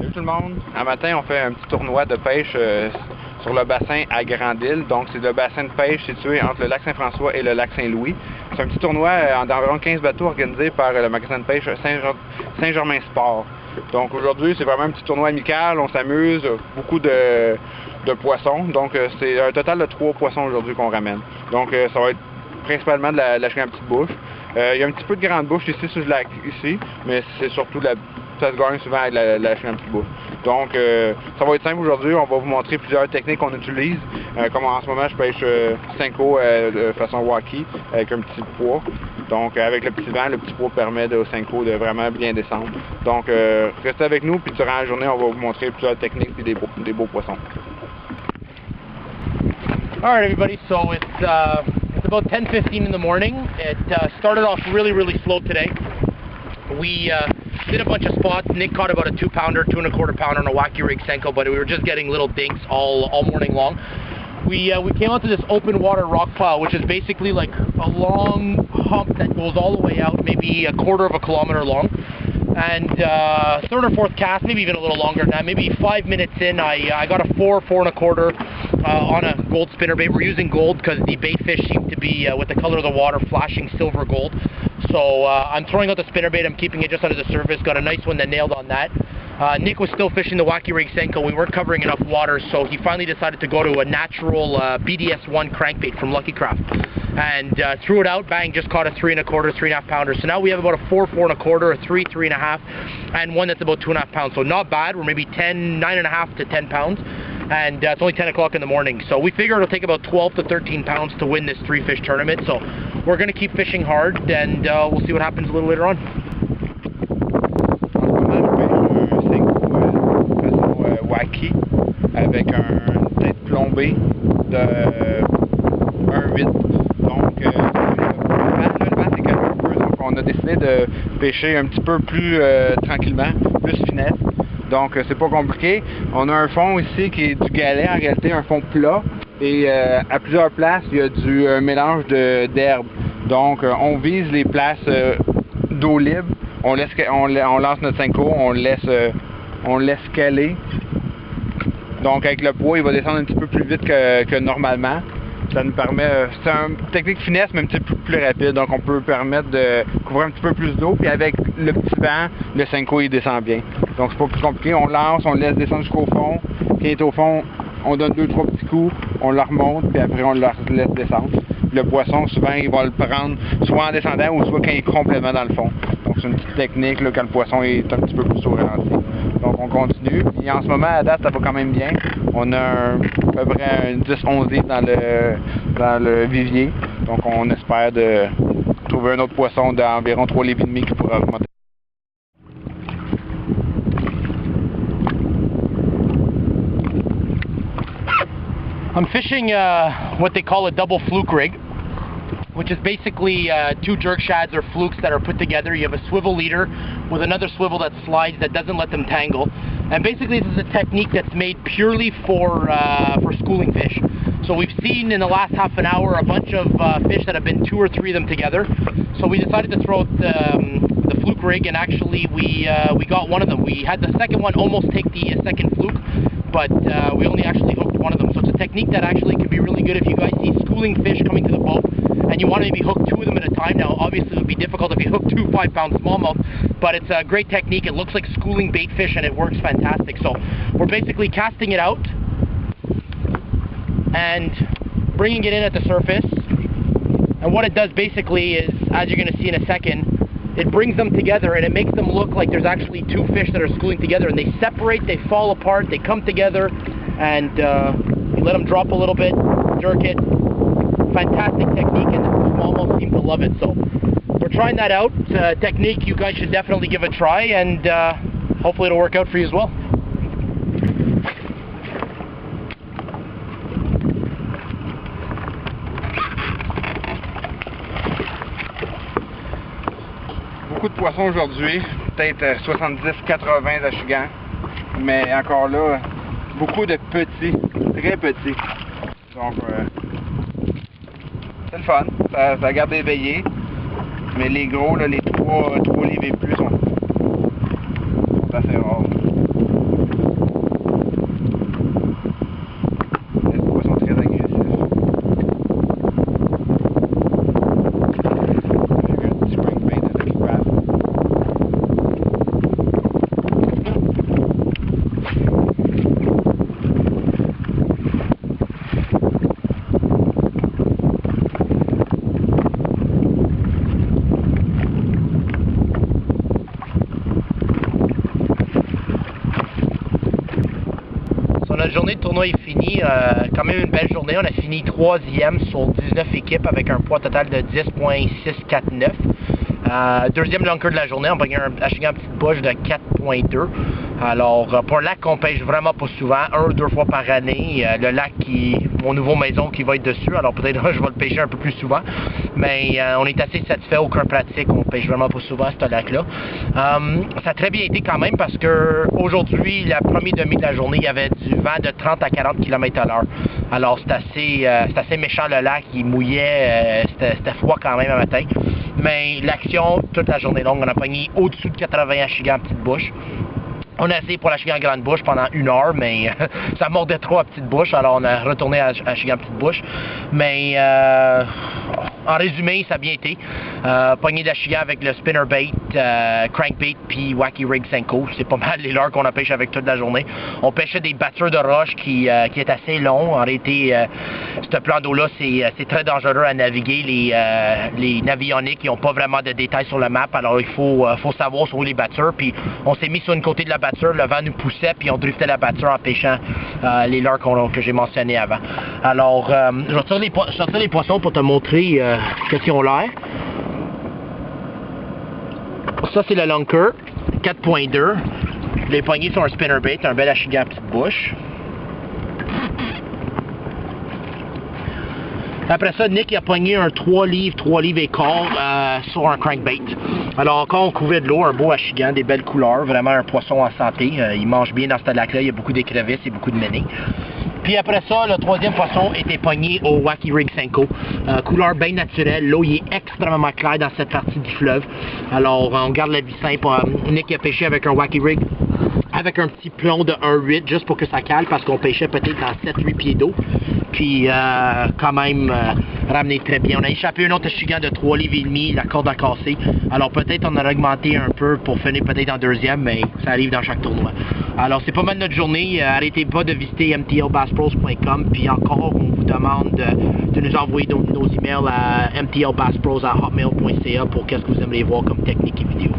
Salut tout le monde! Un matin, on fait un petit tournoi de pêche sur le bassin à Grande-Île. Donc, c'est le bassin de pêche situé entre le lac Saint-François et le lac Saint-Louis. C'est un petit tournoi d'environ 15 bateaux organisé par le magasin de pêche Germain Sport. Donc, aujourd'hui, c'est vraiment un petit tournoi amical. On s'amuse, beaucoup de poissons. Donc, c'est un total de 3 poissons aujourd'hui qu'on ramène. Donc, ça va être principalement de la chenille à petite bouche. Il y a un petit peu de grande bouche ici sur le lac, mais c'est surtout ça se gagne souvent avec la chenille à petite bouche. Donc, ça va être simple aujourd'hui. On va vous montrer plusieurs techniques qu'on utilise. Comme en ce moment, je pêche 5 de façon wacky avec un petit poids. Donc, avec le petit vent, le petit poids permet aux 5 de vraiment bien descendre. Donc, restez avec nous, puis durant la journée, on va vous montrer plusieurs techniques et des beaux poissons. All right, everybody. So it's about 10:15 in the morning. It started off really slow today. We did a bunch of spots. Nick caught about a 2-pounder, 2 1/4 pounder on a wacky rig Senko, but we were just getting little dinks all morning long. We came out to this open water rock pile, which is basically like a long hump that goes all the way out, maybe 1/4 of a kilometer long. And third or fourth cast, maybe even a little longer than that, maybe 5 minutes in, I got a 4 1/4 on a gold spinnerbait. We're using gold because the bait fish seem to be, with the color of the water, flashing silver gold. So I'm throwing out the spinnerbait. I'm keeping it just under the surface. Got a nice one that nailed on that. Nick was still fishing the wacky rig Senko. We weren't covering enough water, so he finally decided to go to a natural BDS1 crankbait from Lucky Craft. And threw it out, bang, just caught a 3 1/4, 3 1/2 pounder. So now we have about a 4 1/4, a 3 1/2, and one that's about 2 1/2 pounds. So not bad. We're maybe 9 1/2 to 10 pounds. And it's only 10 o'clock in the morning. So we figure it'll take about 12 to 13 pounds to win this 3-fish tournament. So we're going to keep fishing hard, and we'll see what happens a little later on. Wacky avec une tête plombée de 1,8. Donc, le vent c'est calme un peu, donc on a décidé de pêcher un petit peu plus tranquillement, plus finesse. Donc, c'est pas compliqué. On a un fond ici qui est du galet, en réalité, un fond plat. Et à plusieurs places, il y a du mélange d'herbes. Donc, on vise les places d'eau libre. On lance notre Senko, on le laisse caler. Donc, avec le poids, il va descendre un petit peu plus vite que normalement. Ça nous permet, c'est une technique finesse, mais un petit peu plus rapide. Donc, on peut permettre de couvrir un petit peu plus d'eau. Puis avec le petit vent, le Senko, il descend bien. Donc, c'est pas plus compliqué. On lance, on le laisse descendre jusqu'au fond. Quand il est au fond, on donne 2-3 petits coups, on le remonte, puis après, on le laisse descendre. Le poisson, souvent, il va le prendre soit en descendant ou soit quand il est complètement dans le fond. Donc, c'est une petite technique là, quand le poisson est un petit peu plus au ralenti. Donc, on continue. Et en ce moment, à date, ça va quand même bien. On a à peu près 10-11 livres dans le vivier. Donc, on espère de trouver un autre poisson d'environ 3,5 livres qui pourra augmenter. I'm fishing what they call a double fluke rig, which is basically 2 jerk shads or flukes that are put together. You have a swivel leader with another swivel that slides that doesn't let them tangle. And basically this is a technique that's made purely for schooling fish. So we've seen in the last half an hour a bunch of fish that have been 2 or 3 of them together. So we decided to throw out the fluke rig, and actually we got one of them. We had the second one almost take the second fluke, but we only actually hooked one of them. So it's a technique that actually can be really good if you guys see schooling fish coming to the boat and you want to maybe hook 2 of them at a time. Now obviously it would be difficult if you hook 2 5-pound smallmouth, but it's a great technique. It looks like schooling bait fish and it works fantastic. So we're basically casting it out and bringing it in at the surface. And what it does basically is, as you're going to see in a second, it brings them together and it makes them look like there's actually 2 fish that are schooling together, and they separate, they fall apart, they come together, and you let them drop a little bit, jerk it. Fantastic technique, and the smallmouth seem to love it. So we're trying that out. It's a technique you guys should definitely give a try, and hopefully it'll work out for you as well. Beaucoup de poissons aujourd'hui, peut-être 70-80 achigans, mais encore là, beaucoup de petits, très petits. Donc, c'est le fun, ça garde éveillé, mais les gros, là, les 3 livres et plus sont assez rares. notre journée de tournoi est finie. Quand même une belle journée. On a fini 3e sur 19 équipes avec un poids total de 10.649. Deuxième lunker de la journée, on pogné un petite bouche de 4.2. Alors, pour un lac qu'on pêche vraiment pas souvent, 1 ou 2 fois par année, le lac mon nouveau maison qui va être dessus, alors peut-être je vais le pêcher un peu plus souvent, mais on est assez satisfait, aucun pratique, on pêche vraiment pas souvent ce lac-là. Ça a très bien été quand même parce que aujourd'hui, la première demi de la journée, il y avait du vent de 30 à 40 km/h. Alors, c'est assez méchant le lac, il mouillait, c'était froid quand même le matin. Mais l'action, toute la journée longue, on a pogné au-dessus de 80 achigas en petite bouche. On a essayé pour l'achigan en grande bouche pendant 1 heure, mais ça mordait trop à petite bouche, alors on a retourné à l'achigan en petite bouche. Mais en résumé, ça a bien été. Pogné d'achigan avec le spinnerbait, crankbait, puis wacky rig Senko. C'est pas mal les leurres qu'on a pêché avec toute la journée. On pêchait des batteurs de roche qui est assez long. En réalité, ce plan d'eau-là, c'est très dangereux à naviguer. Les navioniques, ils n'ont pas vraiment de détails sur la map, alors il faut savoir sur où les batteurs. Puis on s'est mis sur une côté de la batture, le vent nous poussait, puis on driftait la batture en pêchant les leurres que j'ai mentionné avant. Alors, je vais sortir les poissons pour te montrer qu'est-ce qu'ils ont l'air. Ça, c'est le lunker, 4.2. Je l'ai pogné sur un spinnerbait, un bel achigan à petite bouche. Après ça, Nick a pogné un 3 livres et quart sur un crankbait. Alors encore on couvait de l'eau, un beau achigan, des belles couleurs, vraiment un poisson en santé. Il mange bien dans ce lac-là, il y a beaucoup d'écrevisses et beaucoup de ménées. Puis après ça, le troisième poisson était pogné au wacky rig Senko. Couleur bien naturelle, l'eau est extrêmement claire dans cette partie du fleuve. Alors on garde la vie simple. Nick a pêché avec un wacky rig avec un petit plomb de 1,8 juste pour que ça cale parce qu'on pêchait peut-être dans 7-8 pieds d'eau. Puis quand même ramené très bien. On a échappé un autre achigan de 3 livres et demi, la corde a cassé. Alors peut-être on a augmenté un peu pour finir peut-être en deuxième, mais ça arrive dans chaque tournoi. Alors c'est pas mal notre journée. Arrêtez pas de visiter mtlbasspros.com. Puis encore, on vous demande de nous envoyer nos emails à mtlbasspros@hotmail.ca pour qu'est-ce que vous aimeriez voir comme technique et vidéo.